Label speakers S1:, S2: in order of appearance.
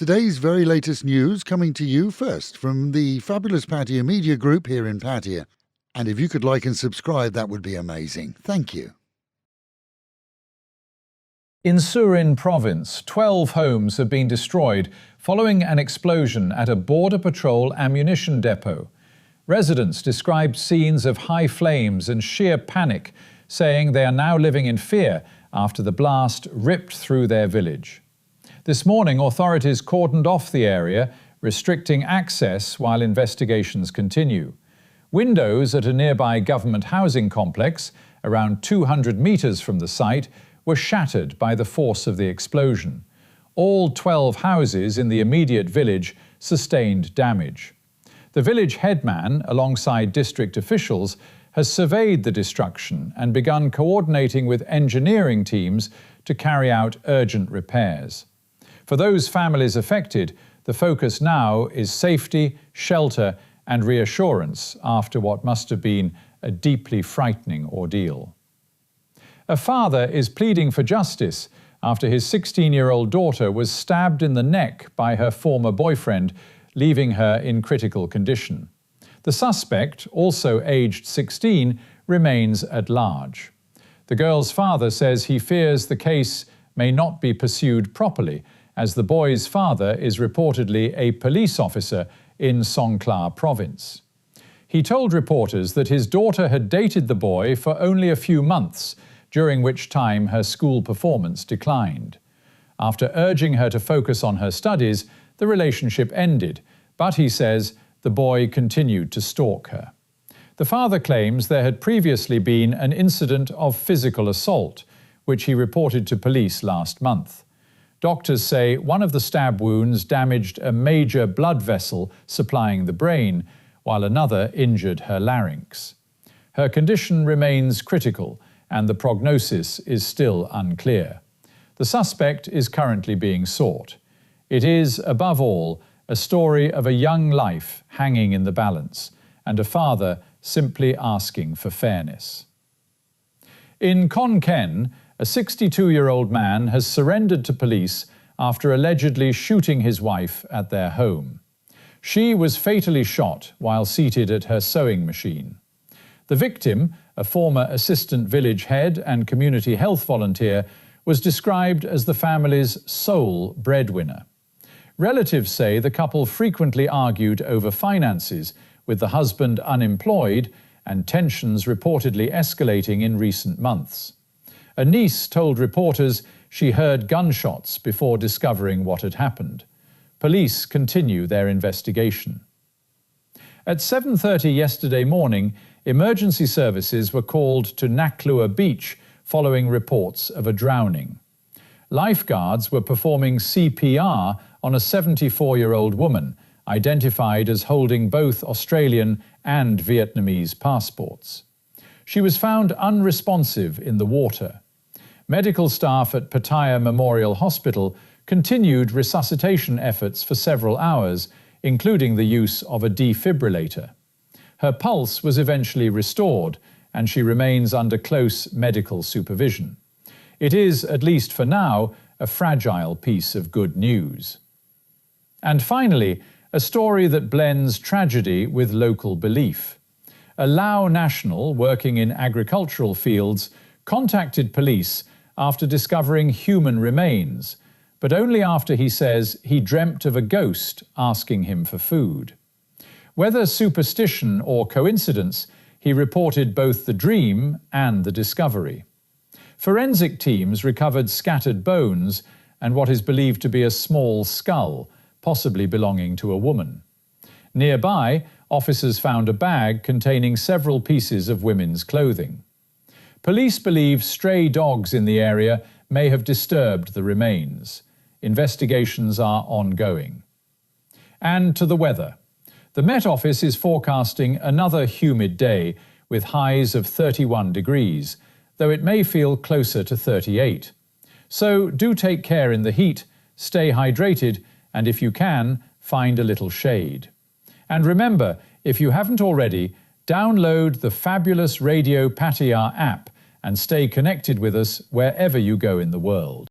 S1: Today's very latest news coming to you first from the fabulous Pattaya Media Group here in Pattaya. And if you could like and subscribe, that would be amazing. Thank you.
S2: In Surin province, 12 homes have been destroyed following an explosion at a Border Patrol ammunition depot. Residents described scenes of high flames and sheer panic, saying they are now living in fear after the blast ripped through their village. This morning, authorities cordoned off the area, restricting access while investigations continue. Windows at a nearby government housing complex, around 200 meters from the site, were shattered by the force of the explosion. All 12 houses in the immediate village sustained damage. The village headman, alongside district officials, has surveyed the destruction and begun coordinating with engineering teams to carry out urgent repairs. For those families affected, the focus now is safety, shelter, and reassurance after what must have been a deeply frightening ordeal. A father is pleading for justice after his 16-year-old daughter was stabbed in the neck by her former boyfriend, leaving her in critical condition. The suspect, also aged 16, remains at large. The girl's father says he fears the case may not be pursued properly, as the boy's father is reportedly a police officer in Songkhla province. He told reporters that his daughter had dated the boy for only a few months, during which time her school performance declined. After urging her to focus on her studies, the relationship ended, but he says the boy continued to stalk her. The father claims there had previously been an incident of physical assault, which he reported to police last month. Doctors say one of the stab wounds damaged a major blood vessel supplying the brain, while another injured her larynx. Her condition remains critical, and the prognosis is still unclear. The suspect is currently being sought. It is, above all, a story of a young life hanging in the balance, and a father simply asking for fairness. In Khon Kaen, a 62-year-old man has surrendered to police after allegedly shooting his wife at their home. She was fatally shot while seated at her sewing machine. The victim, a former assistant village head and community health volunteer, was described as the family's sole breadwinner. Relatives say the couple frequently argued over finances, with the husband unemployed and tensions reportedly escalating in recent months. A niece told reporters she heard gunshots before discovering what had happened. Police continue their investigation. At 7:30 yesterday morning, emergency services were called to Naklua Beach following reports of a drowning. Lifeguards were performing CPR on a 74-year-old woman, identified as holding both Australian and Vietnamese passports. She was found unresponsive in the water. Medical staff at Pattaya Memorial Hospital continued resuscitation efforts for several hours, including the use of a defibrillator. Her pulse was eventually restored, and she remains under close medical supervision. It is, at least for now, a fragile piece of good news. And finally, a story that blends tragedy with local belief. A Lao national working in agricultural fields contacted police after discovering human remains, but only after he says he dreamt of a ghost asking him for food. Whether superstition or coincidence, he reported both the dream and the discovery. Forensic teams recovered scattered bones and what is believed to be a small skull, possibly belonging to a woman. Nearby, officers found a bag containing several pieces of women's clothing. Police believe stray dogs in the area may have disturbed the remains. Investigations are ongoing. And to the weather. The Met Office is forecasting another humid day with highs of 31 degrees, though it may feel closer to 38. So do take care in the heat, stay hydrated, and if you can, find a little shade. And remember, if you haven't already, download the fabulous Radio Pattaya app and stay connected with us wherever you go in the world.